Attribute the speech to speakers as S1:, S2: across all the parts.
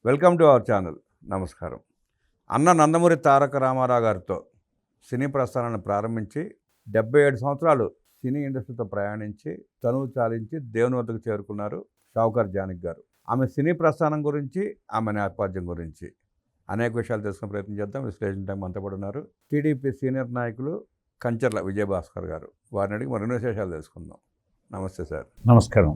S1: Welcome to our channel. నమస్కారం. అన్న నందమూరి తారక రామారావు గారితో సినీ ప్రస్థానాన్ని ప్రారంభించి 77 సంవత్సరాలు సినీ ఇండస్ట్రీతో ప్రయాణించి తనువు చాలించి దేవుని వద్దకు చేరుకున్నారు షావుకార్ జానకి గారు. ఆమె సినీ ప్రస్థానం గురించి, ఆమె నేపథ్యం గురించి అనేక విషయాలు తెలుసుకునే ప్రయత్నం చేద్దాం. విశ్లేషణ టైం అంతా కూడా ఉన్నారు టీడీపీ సీనియర్ నాయకులు కంచర్ల విజయభాస్కర్ గారు. వారిని అడిగి మరిన్ని విశేషాలు తెలుసుకుందాం. నమస్తే సార్.
S2: నమస్కారం.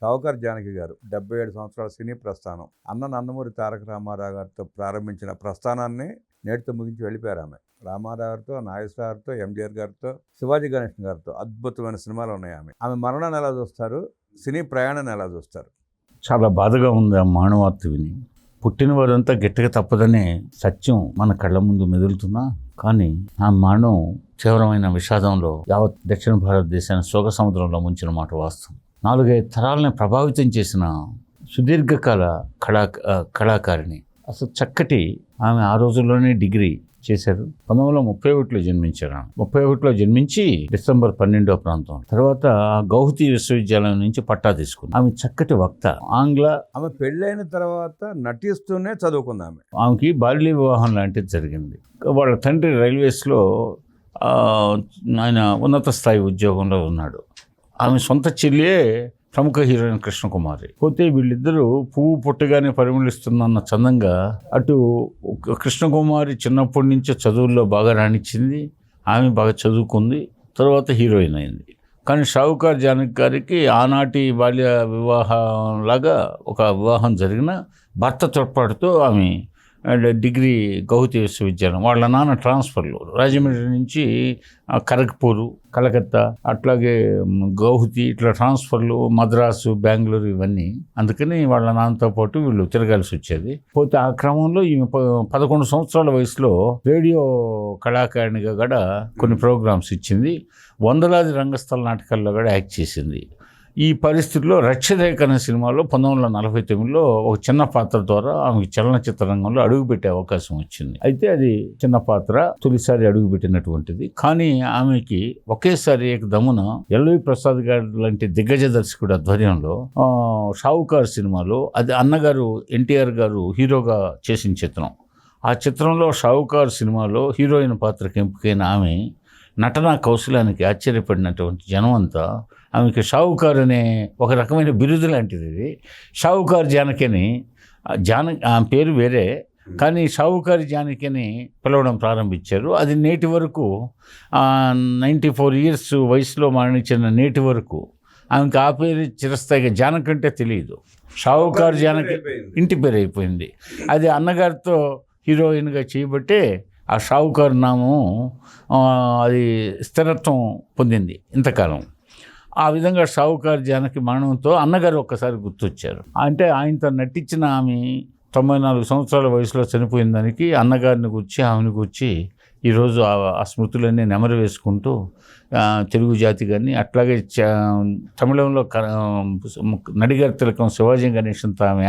S1: షావుకార్ జానకి గారు 77 సంవత్సరాల సినీ ప్రస్థానం. అన్న నందమూరి తారక రామారావు గారితో ప్రారంభించిన ప్రస్థానాన్ని నేటితో ముగించి వెళ్ళిపోయారు ఆమె. రామారావు గారితో, నాగేశ్వర గారితో, ఎంజీఆర్ గారితో, శివాజీ గణేశన్ గారితో అద్భుతమైన సినిమాలు ఉన్నాయి. ఆమె మరణాన్ని ఎలా చూస్తారు, సినీ ప్రయాణాన్ని ఎలా చూస్తారు?
S2: చాలా బాధగా ఉంది ఆ మానవార్త విని. పుట్టినవారంతా గట్టిగా తప్పదనే సత్యం మన కళ్ళ ముందు మెదులుతున్నా, కానీ ఆ మానవం తీవ్రమైన విషాదంలో యావత్ దక్షిణ భారతదేశాన్ని శోక సముద్రంలో ముంచిన మాట వాస్తవం. 4-5 తరాలను ప్రభావితం చేసిన సుదీర్ఘకాల కళాకారిణి. అసలు చక్కటి ఆమె ఆ రోజుల్లోనే డిగ్రీ చేశారు. 1931లో జన్మించారు. 31లో జన్మించి డిసెంబర్ 12వ ప్రాంతం తర్వాత గౌహతి విశ్వవిద్యాలయం నుంచి పట్టా తీసుకుంది. ఆమె చక్కటి వక్త.
S1: ఆమె పెళ్ళైన తర్వాత నటిస్తూనే చదువుకుంది.
S2: ఆమెకి బాల్య వివాహం లాంటిది జరిగింది. వాళ్ళ తండ్రి రైల్వేస్లో ఆయన ఉన్నత స్థాయి ఉద్యోగంలో ఉన్నాడు. ఆమె సొంత చెల్లియే ప్రముఖ హీరోయిన్ కృష్ణకుమారి. పోతే వీళ్ళిద్దరూ పువ్వు పుట్టగానే పరిమళిస్తుందన్న చందంగా అటు కృష్ణకుమారి చిన్నప్పటి నుంచే చదువుల్లో బాగా రాణించింది. ఆమె బాగా చదువుకుంది, తర్వాత హీరోయిన్ అయింది. కానీ షావుకార్ జానకి గారికి ఆనాటి బాల్య వివాహం లాగా ఒక వివాహం జరిగిన భర్త తోడ్పాటుతో ఆమె డిగ్రీ గౌహతి విశ్వవిద్యాలయం, వాళ్ళ నాన్న ట్రాన్స్ఫర్లు రాజమండ్రి నుంచి ఖరగ్పూరు, కలకత్తా, అట్లాగే గౌహతి, ఇట్లా ట్రాన్స్ఫర్లు మద్రాసు, బెంగళూరు ఇవన్నీ. అందుకని వాళ్ళ నాన్నతో పాటు వీళ్ళు తిరగాల్సి వచ్చేది. పోతే ఆ క్రమంలో ఈమె 11 సంవత్సరాల వయసులో రేడియో కళాకారిణిగా కూడా కొన్ని ప్రోగ్రామ్స్ ఇచ్చింది. వందలాది రంగస్థల నాటకాల్లో కూడా యాక్ట్ చేసింది. ఈ పరిస్థితిలో రక్షరేఖ అనే సినిమాలో 1949లో ఒక చిన్న పాత్ర ద్వారా ఆమెకి చలనచిత్ర రంగంలో అడుగుపెట్టే అవకాశం వచ్చింది. అయితే అది చిన్న పాత్ర, తొలిసారి అడుగుపెట్టినటువంటిది. కానీ ఆమెకి ఒకేసారి దమ్మున ఎల్వి ప్రసాద్ గారి లాంటి దిగ్గజ దర్శకుడు ఆధ్వర్యంలో షావుకార్ సినిమాలో, అది అన్నగారు ఎన్టీఆర్ గారు హీరోగా చేసిన చిత్రం. ఆ చిత్రంలో షావుకార్ సినిమాలో హీరోయిన్ పాత్రకి ఎంపికైన ఆమె నటనా కౌశలానికి ఆశ్చర్యపడినటువంటి జనం అంతా ఆమెకి షావుకార్ అనే ఒక రకమైన బిరుదు లాంటిది. ఇది షావుకార్ జానకి అని, ఆమె పేరు వేరే, కానీ షావుకార్ జానకి అని పిలవడం ప్రారంభించారు. అది నేటి వరకు 94 ఇయర్స్ వయసులో మరణించిన నేటి వరకు ఆమెకి ఆ పేరు చిరస్థాయిగా జానకి అంటే తెలియదు. షావుకార్ జానకి ఇంటి పేరు అయిపోయింది. అది అన్నగారితో హీరోయిన్గా చేయబట్టే ఆ షావుకార్ నామం అది స్థిరత్వం పొందింది ఇంతకాలం. ఆ విధంగా షావుకార్ జానకి మరణంతో అన్నగారు ఒక్కసారి గుర్తొచ్చారు. అంటే ఆయనతో నటించిన ఆమె 94 సంవత్సరాల వయసులో చనిపోయిన దానికి అన్నగారిని గురించి, ఆమెను గురించి ఈరోజు ఆ స్మృతులన్నీ నెమరు వేసుకుంటూ తెలుగు జాతి కానీ, అట్లాగే తమిళంలో నడిగారి తిలకం శివాజీ గణేశన్తో ఆమె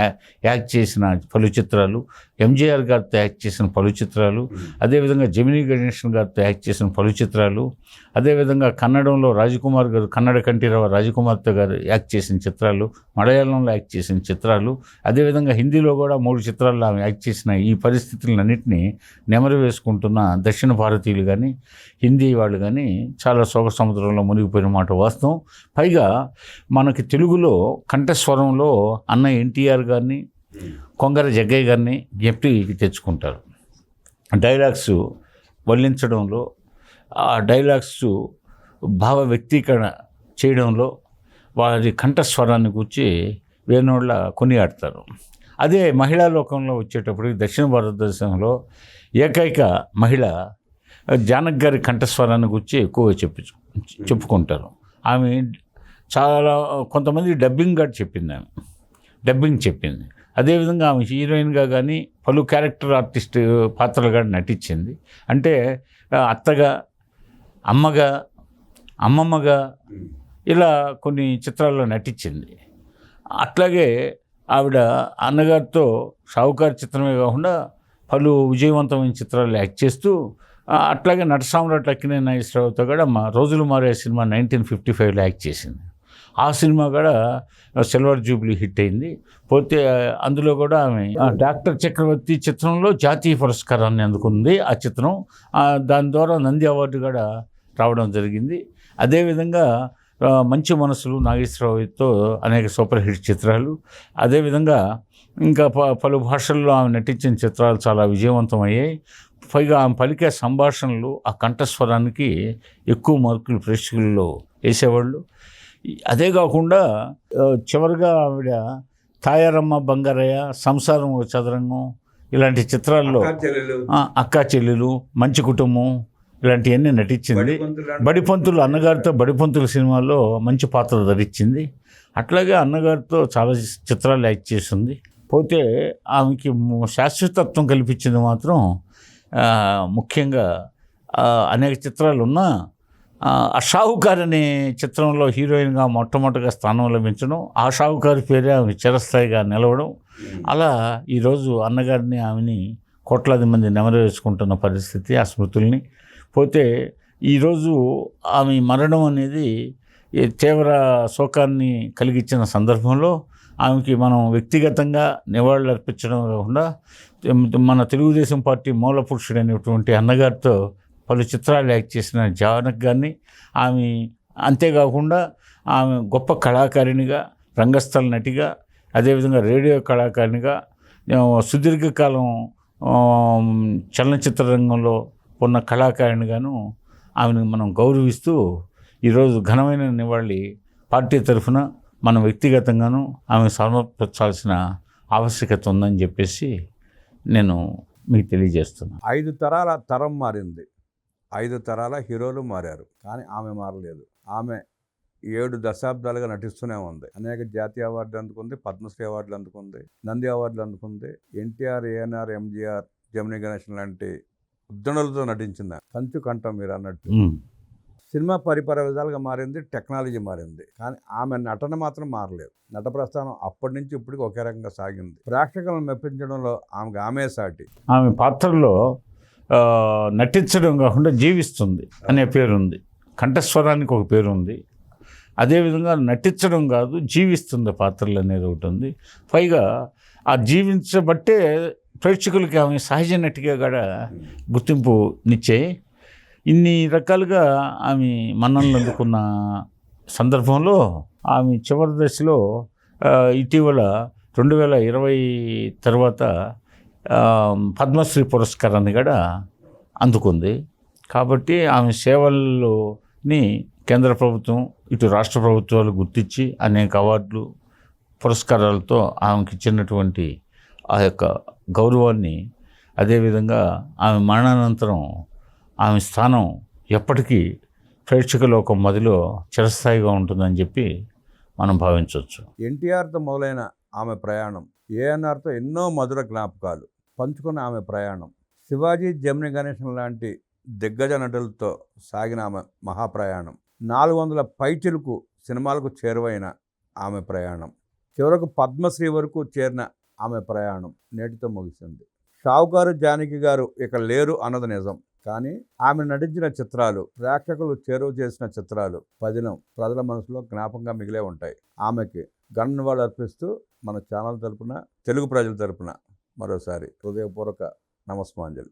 S2: యాక్ట్ చేసిన పలు చిత్రాలు, ఎంజీఆర్ గారితో యాక్ట్ చేసిన పలు చిత్రాలు, అదేవిధంగా జమినీ గణేశన్ గారితో యాక్ట్ చేసిన పలు చిత్రాలు, అదేవిధంగా కన్నడంలో రాజకుమార్ గారు, కన్నడ కంఠీరవ రాజకుమార్తో గారు యాక్ట్ చేసిన చిత్రాలు, మలయాళంలో యాక్ట్ చేసిన చిత్రాలు, అదేవిధంగా హిందీలో కూడా 3 చిత్రాల్లో ఆమె యాక్ట్ చేసిన ఈ పరిస్థితులన్నింటినీ నెమరు వేసుకుంటున్న దక్షిణ భారతీయులు కానీ, హిందీ వాళ్ళు కానీ చాలా శోక సముద్రంలో మునిగిపోయిన మాట వాస్తవం. పైగా మనకి తెలుగులో కంఠస్వరంలో అన్న ఎన్టీఆర్ గారిని, కొంగర జగ్గయ్య గారిని జ్ఞప్తికి తెచ్చుకుంటారు. డైలాగ్స్ వల్లించడంలో, ఆ డైలాగ్స్ భావ వ్యక్తీకరణ చేయడంలో వారి కంఠస్వరాన్ని గురించి వేణోళ్ళ కొనియాడతారు. అదే మహిళా లోకంలో వచ్చేటప్పటికి దక్షిణ భారతదేశంలో ఏకైక మహిళ జానకి గారి కంఠస్వరాన్ని గురించి ఎక్కువగా చెప్పుకుంటారు. ఆమె చాలా కొంతమంది డబ్బింగ్ కూడా చెప్పింది. అదేవిధంగా ఆమె హీరోయిన్గా కానీ పలు క్యారెక్టర్ ఆర్టిస్ట్ పాత్రలుగా నటించింది. అంటే అత్తగా, అమ్మగా, అమ్మమ్మగా ఇలా కొన్ని చిత్రాల్లో నటించింది. అట్లాగే ఆవిడ అన్నగారితో షావుకార్ చిత్రమే కాకుండా పలు విజయవంతమైన చిత్రాలు యాక్ట్ చేస్తూ, అట్లాగే నట సామ్రాట్ అక్కినేని నాగేశ్వరరావుతో కూడా రోజులు మారే సినిమా 1955లో యాక్ట్ చేసింది. ఆ సినిమా కూడా సిల్వర్ జూబ్లీ హిట్ అయింది. పోతే అందులో కూడా ఆమె డాక్టర్ చక్రవర్తి చిత్రంలో జాతీయ పురస్కారాన్ని అందుకుంది ఆ చిత్రం. దాని ద్వారా నంది అవార్డు కూడా రావడం జరిగింది. అదేవిధంగా మంచి మనసులు నాగేశ్వరరావుతో అనేక సూపర్ హిట్ చిత్రాలు. అదేవిధంగా ఇంకా పలు భాషల్లో ఆమె నటించిన చిత్రాలు చాలా విజయవంతమయ్యాయి. పైగా ఆమె పలికే సంభాషణలు, ఆ కంఠస్వరానికి ఎక్కువ మార్కులు ప్రేక్షకుల్లో వేసేవాళ్ళు. అదే కాకుండా చివరిగా ఆవిడ తాయారమ్మ బంగారయ్య, సంసారం ఒక చదరంగం ఇలాంటి చిత్రాల్లో అక్కా చెల్లెలు, మంచి కుటుంబం ఇలాంటివన్నీ నటించింది. బడిపంతులు అన్నగారితో బడిపంతుల సినిమాలో మంచి పాత్ర ధరించింది. అట్లాగే అన్నగారితో చాలా చిత్రాలు యాక్ట్ చేసింది. పోతే ఆమెకి శాశ్వతత్వం కల్పించింది మాత్రం ముఖ్యంగా అనేక చిత్రాలు ఉన్నా ఆ షావుకార్ అనే చిత్రంలో హీరోయిన్గా మొట్టమొదటిగా స్థానం లభించడం, ఆ షావుకారు పేరే ఆమె చిరస్థాయిగా నిలవడం, అలా ఈరోజు అన్నగారిని ఆమెని కోట్లాది మంది నెమరు వేసుకుంటున్న పరిస్థితి, ఆ స్మృతుల్ని. పోతే ఈరోజు ఆమె మరణం అనేది తీవ్ర శోకాన్ని కలిగించిన సందర్భంలో ఆమెకి మనం వ్యక్తిగతంగా నివాళులు అర్పించడం కాకుండా మన తెలుగుదేశం పార్టీ మూల పురుషుడైనటువంటి అన్నగారితో పలు చిత్రాలు యాక్ట్ చేసిన జానక్ గారిని, ఆమె అంతేకాకుండా ఆమె గొప్ప కళాకారిణిగా, రంగస్థల నటిగా, అదేవిధంగా రేడియో కళాకారిణిగా సుదీర్ఘకాలం చలనచిత్ర రంగంలో ఉన్న కళాకారిణిగాను ఆమెను మనం గౌరవిస్తూ ఈరోజు ఘనమైన నివాళి పార్టీ తరఫున మనం వ్యక్తిగతంగాను ఆమె సమర్పించాల్సిన ఆవశ్యకత ఉందని చెప్పేసి నేను మీకు తెలియజేస్తున్నాను.
S1: 5 తరాల తరం మారింది, 5 తరాల హీరోలు మారారు, కానీ ఆమె మారలేదు. ఆమె 7 దశాబ్దాలుగా నటిస్తూనే ఉంది. అనేక జాతీయ అవార్డులు అందుకుంది, పద్మశ్రీ అవార్డులు అందుకుంది, నంది అవార్డులు అందుకుంది. ఎన్టీఆర్, ఏఎన్ఆర్, ఎంజీఆర్, జమినీ గణేశన్ లాంటి ఉద్దండులతో నటించింది. కంచు కంఠం మీరు అన్నట్టు. సినిమా పరిపర విధాలుగా మారింది, టెక్నాలజీ మారింది, కానీ ఆమె నటన మాత్రం మారలేదు. నట ప్రస్థానం అప్పటి నుంచి ఇప్పటికి ఒకే రకంగా సాగింది. ప్రేక్షకులను మెప్పించడంలో ఆమె సాటి.
S2: ఆమె పాత్రలో నటించడం కాకుండా జీవిస్తుంది అనే పేరుంది, కంఠస్వరానికి ఒక పేరు ఉంది. అదేవిధంగా నటించడం కాదు, జీవిస్తుంది పాత్రలు అనేది ఒకటి ఉంది. పైగా ఆ జీవించబట్టే ప్రేక్షకులకి ఆమె సహజ నటిగా కూడా గుర్తింపునిచ్చాయి. ఇన్ని రకాలుగా ఆమె మన్ననలు అందుకున్న సందర్భంలో ఆమె చివరి దశలో ఇటీవల 2020 తర్వాత పద్మశ్రీ పురస్కారాన్ని కూడా అందుకుంది. కాబట్టి ఆమె సేవల్లోని కేంద్ర ప్రభుత్వం, ఇటు రాష్ట్ర ప్రభుత్వాలు గుర్తించి అనేక అవార్డులు, పురస్కారాలతో ఆమెకి ఇచ్చినటువంటి ఆ యొక్క గౌరవాన్ని, అదేవిధంగా ఆమె మరణానంతరం ఆమె స్థానం ఎప్పటికీ ప్రేక్షకుల ఒక మదిలో చిరస్థాయిగా ఉంటుందని చెప్పి మనం భావించవచ్చు.
S1: ఎన్టీఆర్తో మొదలైన ఆమె ప్రయాణం, ఏఎన్ఆర్తో ఎన్నో మధుర జ్ఞాపకాలు పంచుకున్న ఆమె ప్రయాణం, శివాజీ, జమినీ గణేశన్ లాంటి దిగ్గజ నటులతో సాగిన ఆమె మహాప్రయాణం, 400 పైచిలుకు సినిమాలకు చేరువైన ఆమె ప్రయాణం, చివరకు పద్మశ్రీ వరకు చేరిన ఆమె ప్రయాణం నేటితో ముగిసింది. షావుకారు జానకి గారు ఇక లేరు అన్నది నిజం, కానీ ఆమె నటించిన చిత్రాలు, ప్రేక్షకులు చేరువ చేసిన చిత్రాలు పదినం ప్రజల మనసులో జ్ఞాపకంగా మిగిలే ఉంటాయి. ఆమెకి ఘన నివాళులు అర్పిస్తూ మన ఛానల్ తరపున, తెలుగు ప్రజల తరపున మరోసారి హృదయపూర్వక నమస్మాంజలి.